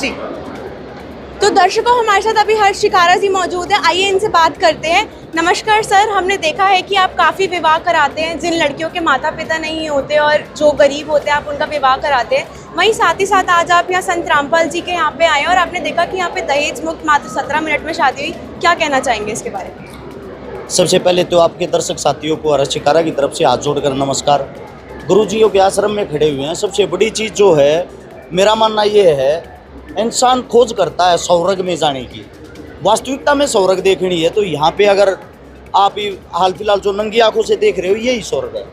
जी। तो दर्शकों, हमारे साथ अभी हर्ष शिकारा जी मौजूद है, आइए इनसे बात करते हैं। नमस्कार सर, हमने देखा है कि आप काफ़ी विवाह कराते हैं, जिन लड़कियों के माता पिता नहीं होते और जो गरीब होते हैं आप उनका विवाह कराते हैं। वहीं साथ ही साथ आज आप यहाँ संत रामपाल जी के यहाँ पे आए और आपने देखा कि यहाँ पे दहेज मुक्त मात्र 17 मिनट में शादी हुई। क्या कहना चाहेंगे इसके बारे में? सबसे पहले तो आपके दर्शक साथियों को हर्ष शिकारा की तरफ से हाथ जोड़कर नमस्कार। गुरुजियों के आश्रम में खड़े हुए हैं। सबसे बड़ी चीज़ जो है, मेरा मानना ये है, इंसान खोज करता है स्वर्ग में जाने की, वास्तविकता में स्वर्ग देखनी है तो यहाँ पे अगर आप हाल फिलहाल जो नंगी आंखों से देख रहे हो, यही स्वर्ग है।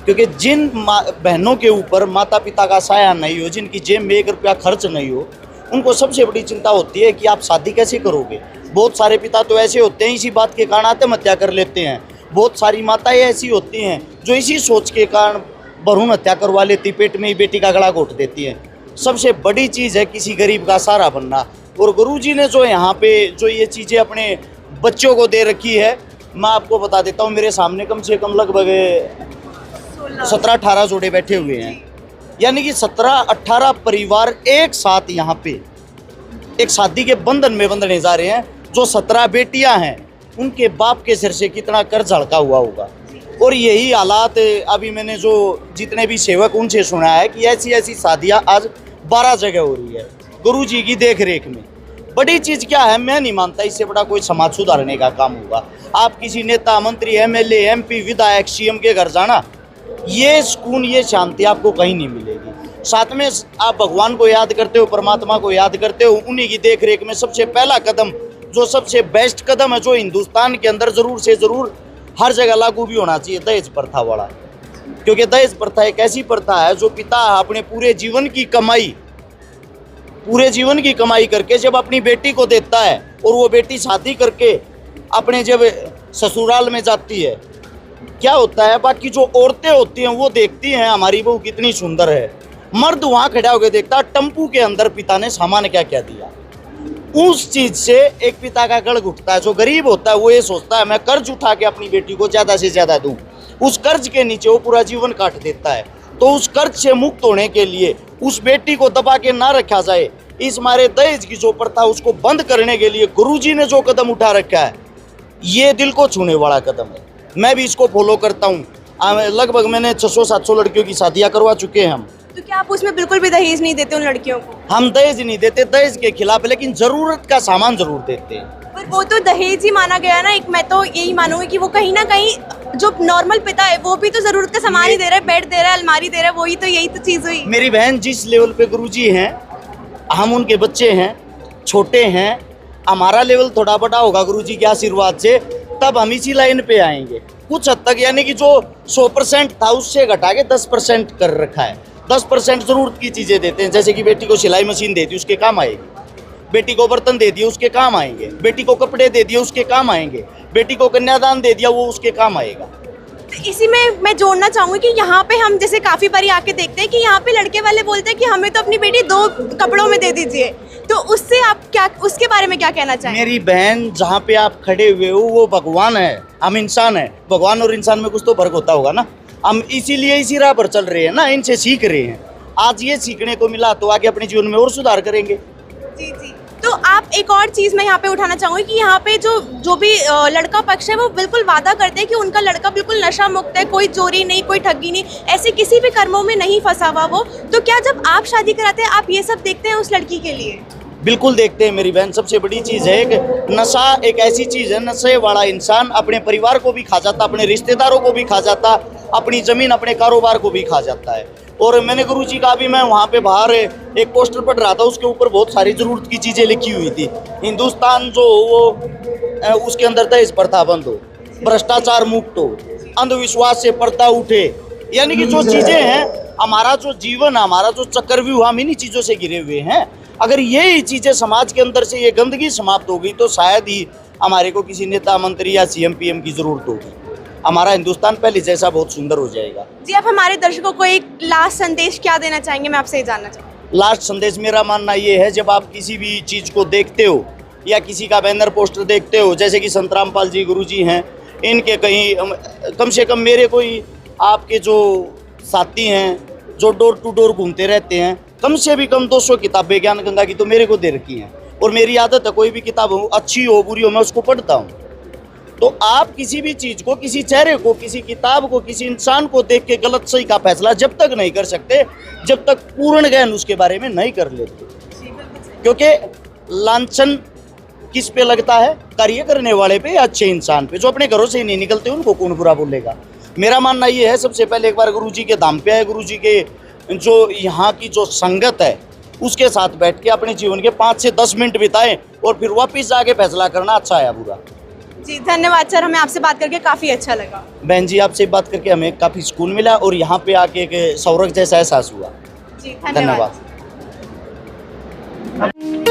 क्योंकि जिन बहनों के ऊपर माता पिता का साया नहीं हो, जिनकी जेब में 1 रुपया खर्च नहीं हो, उनको सबसे बड़ी चिंता होती है कि आप शादी कैसे करोगे। बहुत सारे पिता तो ऐसे होते हैं, इसी बात के कारण आत्महत्या कर लेते हैं। बहुत सारी माताएं ऐसी होती हैं जो इसी सोच के कारण भ्रूण हत्या करवा लेती, पेट में ही बेटी का गला घोट देती हैं। सबसे बड़ी चीज़ है किसी गरीब का सहारा बनना। और गुरुजी ने जो यहाँ पे जो ये चीज़ें अपने बच्चों को दे रखी है, मैं आपको बता देता हूँ, मेरे सामने कम से कम लगभग 17-18 जोड़े बैठे हुए हैं। यानी कि 17-18 परिवार एक साथ यहाँ पे एक शादी के बंधन में बंधने जा रहे हैं। जो 17 बेटियाँ हैं, उनके बाप के सिर से कितना कर्ज हल्का हुआ होगा। और यही हालात अभी मैंने जो जितने भी सेवक उनसे सुना है कि ऐसी ऐसी शादियाँ आज 12 जगह हो रही है गुरुजी की देख रेख में। बड़ी चीज़ क्या है, मैं नहीं मानता इससे बड़ा कोई समाज सुधारने का काम होगा। आप किसी नेता, मंत्री, एमएलए, एमपी, विधायक, सीएम के घर जाना, ये सुकून, ये शांति आपको कहीं नहीं मिलेगी। साथ में आप भगवान को याद करते हो, परमात्मा को याद करते हो, उन्हीं की देख रेख में सबसे पहला कदम, जो सबसे बेस्ट कदम है, जो हिंदुस्तान के अंदर ज़रूर से ज़रूर हर जगह लागू भी होना चाहिए, दहेज प्रथा वाला। क्योंकि दहेज प्रथा एक ऐसी प्रथा है जो पिता अपने पूरे जीवन की कमाई करके जब अपनी बेटी को देता है और वो बेटी शादी करके अपने जब ससुराल में जाती है, क्या होता है, बाकी जो औरतें होती हैं वो देखती हैं हमारी बहू कितनी सुंदर है। मर्द वहाँ खड़ा होकर देखता है टम्पू के अंदर पिता ने सामान क्या क्या दिया। उस चीज़ से एक पिता का गड़ घुटता है। जो गरीब होता है वो ये सोचता है मैं कर्ज उठा के अपनी बेटी को ज़्यादा से ज़्यादा दूं। उस कर्ज के नीचे वो पूरा जीवन काट देता है। तो उस कर्ज से मुक्त होने के लिए उस बेटी को दबा के ना रखा जाए, इस मारे दहेज की जो प्रथा उसको बंद करने के लिए गुरुजी ने जो कदम उठा रखा है, ये दिल को छूने वाला कदम है। मैं भी इसको फॉलो करता हूँ। लगभग मैंने 600-700 लड़कियों की शादियाँ करवा चुके हैं हम। तो क्या आप उसमें बिल्कुल भी दहेज नहीं देते उन लड़कियों को? हम दहेज नहीं देते, दहेज के खिलाफ है, लेकिन ज़रूरत का सामान ज़रूर देते हैं। पर वो तो दहेज ही माना गया ना। एक मैं तो यही मानूंगी कि वो कहीं ना कहीं जो नॉर्मल पिता है वो भी तो ज़रूरत का सामान ही दे रहा है, बेड दे रहा है, अलमारी दे रहा है, वही तो यही तो चीज़ हुई। मेरी बहन, जिस लेवल पे गुरुजी हैं, हम उनके बच्चे हैं, छोटे हैं, हमारा लेवल थोड़ा बड़ा होगा गुरुजी के आशीर्वाद से, तब हम इसी लाइन पे आएंगे कुछ हद तक। यानी कि जो 100% था उससे घटा के 10% कर रखा है। 10% ज़रूरत की चीज़ें देते हैं। जैसे कि बेटी को सिलाई मशीन दे दी, उसके काम आएगी। बेटी को बर्तन दे दिए, उसके काम आएंगे। बेटी को कपड़े दे दिए, उसके काम आएंगे। बेटी को कन्यादान दे दिया, वो उसके काम आएगा। इसी में मैं जोड़ना चाहूँगी कि यहाँ पे हम जैसे काफ़ी बारी आके देखते हैं कि यहाँ पे लड़के वाले बोलते हैं कि हमें तो अपनी बेटी 2 कपड़ों में दे दीजिए। तो उससे आप क्या, उसके बारे में क्या कहना चाहेंगे? मेरी बहन, जहाँ पे आप खड़े हुए हो वो भगवान है, हम इंसान हैं। भगवान और इंसान में कुछ तो फर्क होता होगा ना। हम इसीलिए इसी राह पर चल रहे हैं ना, इनसे सीख रहे हैं। आज ये सीखने को मिला तो आगे अपने जीवन में और सुधार करेंगे। जी जी। तो आप एक और चीज़ मैं यहाँ पे उठाना चाहूँगी कि यहाँ पे जो भी लड़का पक्ष है वो बिल्कुल वादा करते हैं कि उनका लड़का बिल्कुल नशा मुक्त है, कोई चोरी नहीं, कोई ठगी नहीं, ऐसे किसी भी कर्मों में नहीं फंसा हुआ वो। तो क्या जब आप शादी कराते हैं आप ये सब देखते हैं उस लड़की के लिए? बिल्कुल देखते हैं मेरी बहन। सबसे बड़ी चीज़ है कि नशा एक ऐसी चीज़ है, नशे वाला इंसान अपने परिवार को भी खा जाता, अपने रिश्तेदारों को भी खा जाता, अपनी ज़मीन, अपने कारोबार को भी खा जाता है। और मैंने गुरुजी का भी, मैं वहाँ पे बाहर एक पोस्टर पढ़ रहा था, उसके ऊपर बहुत सारी ज़रूरत की चीज़ें लिखी हुई थी। हिंदुस्तान जो वो उसके अंदर दहेज प्रथा बंद हो, भ्रष्टाचार मुक्त हो, अंधविश्वास से पर्दा उठे। यानी कि जो चीज़ें हैं, हमारा जो जीवन, हमारा जो चक्रव्यूह, हम इन्हीं चीज़ों से घिरे हुए हैं। अगर यही चीज़ें समाज के अंदर से, ये गंदगी समाप्त हो गई तो शायद ही हमारे को किसी नेता, मंत्री या सीएम पीएम की ज़रूरत होगी। हमारा हिंदुस्तान पहले जैसा बहुत सुंदर हो जाएगा। जी, आप हमारे दर्शकों को एक लास्ट संदेश क्या देना चाहेंगे? मैं आपसे ये जानना चाहूँगी। लास्ट संदेश मेरा मानना ये है, जब आप किसी भी चीज़ को देखते हो या किसी का बैनर पोस्टर देखते हो, जैसे कि संत रामपाल जी गुरुजी हैं, इनके कहीं कम से कम मेरे कोई आपके जो साथी हैं जो डोर टू डोर घूमते रहते हैं, कम से भी कम 200 किताबें ज्ञान गंगा की तो मेरे को दे रखी हैं, और मेरी आदत है कोई भी किताब हो, अच्छी हो बुरी हो, मैं उसको पढ़ता हूँ। तो आप किसी भी चीज को, किसी चेहरे को, किसी किताब को, किसी इंसान को देख के गलत सही का फैसला जब तक नहीं कर सकते, जब तक पूर्ण ज्ञान उसके बारे में नहीं कर लेते। क्योंकि लांछन किस पे लगता है? कार्य करने वाले पे, अच्छे इंसान पे। जो अपने घरों से ही नहीं निकलते उनको कौन बुरा बोलेगा? मेरा मानना ये है, सबसे पहले एक बार गुरु जी के धाम पे आए, गुरु जी के जो यहाँ की जो संगत है उसके साथ बैठ के अपने जीवन के 5 से 10 मिनट बिताएं और फिर वापस जाके फैसला करना अच्छा है या बुरा। जी धन्यवाद सर, हमें आपसे बात करके काफ़ी अच्छा लगा। बहन जी, आपसे बात करके हमें काफ़ी सुकून मिला और यहाँ पे आके एक स्वर्ग जैसा एहसास हुआ। जी धन्यवाद। धन्यवाद।